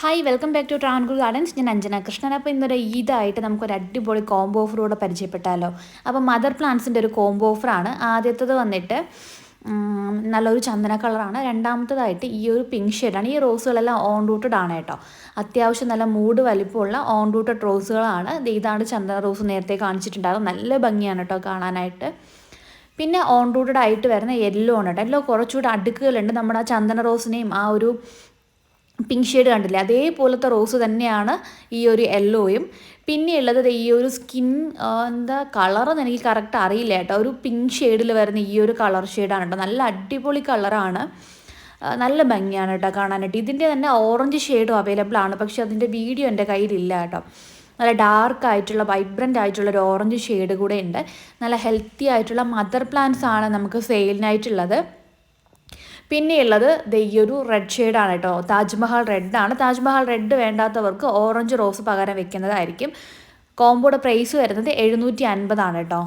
Hi welcome back to Travancore Gardens. ഞാൻ അഞ്ജന കൃഷ്ണൻ. അപ്പോൾ ഇന്നൊരു ഈദായിട്ട് നമുക്കൊരു അടിപൊളി കോംബോ ഓഫറൂടെ പരിചയപ്പെട്ടാലോ. അപ്പോൾ മദർ പ്ലാന്റ്സിൻ്റെ ഒരു കോംബോ ഓഫറാണ്. ആദ്യത്തേത് വന്നിട്ട് നല്ലൊരു ചന്ദന കളറാണ്. രണ്ടാമത്തേതായിട്ട് ഈ ഒരു പിങ്ക് ഷെയ്ഡാണ്. ഈ റോസുകളെല്ലാം ഓൺ റൂട്ടഡ് ആണ് കേട്ടോ. അത്യാവശ്യം നല്ല മൂഡ് വലിപ്പമുള്ള ഓൺ റൂട്ടഡ് റോസുകളാണ്. ഇതാണ് ചന്ദന റോസ്, നേരത്തെ കാണിച്ചിട്ടുണ്ടാകും. നല്ല ഭംഗിയാണ് കേട്ടോ കാണാനായിട്ട്. പിന്നെ ഓൺ റൂട്ടഡ് ആയിട്ട് വരുന്ന യെല്ലോ ആണ് കേട്ടോ. യെല്ലോ കുറച്ചുകൂടെ അടുക്കുകളുണ്ട്. നമ്മുടെ ആ ചന്ദന റോസിനെയും ആ ഒരു പിങ്ക് ഷെയ്ഡ് കണ്ടില്ലേ, അതേപോലത്തെ റോസ് തന്നെയാണ് ഈ ഒരു യെല്ലോയും. പിന്നെയുള്ളത് ഈ ഒരു സ്കിൻ എന്താ കളറെന്ന് എനിക്ക് കറക്റ്റ് അറിയില്ല കേട്ടോ. ഒരു പിങ്ക് ഷെയ്ഡിൽ വരുന്ന ഈ ഒരു കളർ ഷെയ്ഡാണ് കേട്ടോ. നല്ല അടിപൊളി കളറാണ്, നല്ല ഭംഗിയാണ് കേട്ടോ കാണാനായിട്ട്. ഇതിൻ്റെ തന്നെ ഓറഞ്ച് ഷെയ്ഡും അവൈലബിൾ ആണ്, പക്ഷെ അതിൻ്റെ വീഡിയോ എൻ്റെ കയ്യിലില്ല കേട്ടോ. നല്ല ഡാർക്ക് ആയിട്ടുള്ള വൈബ്രൻ്റ് ആയിട്ടുള്ള ഒരു ഓറഞ്ച് ഷെയ്ഡ് കൂടെ ഉണ്ട്. നല്ല ഹെൽത്തി ആയിട്ടുള്ള മദർ പ്ലാന്റ്സ് ആണ് നമുക്ക് സെയിലിനായിട്ടുള്ളത്. പിന്നെയുള്ളത് ഈ ഒരു റെഡ് ഷെയ്ഡാണ് കേട്ടോ. താജ്മഹൽ റെഡാണ്. താജ്മഹൽ റെഡ് വേണ്ടാത്തവർക്ക് ഓറഞ്ച് റോസ് പകരം വെക്കുന്നതായിരിക്കും. കോംബോയുടെ പ്രൈസ് വരുന്നത് 750 കേട്ടോ.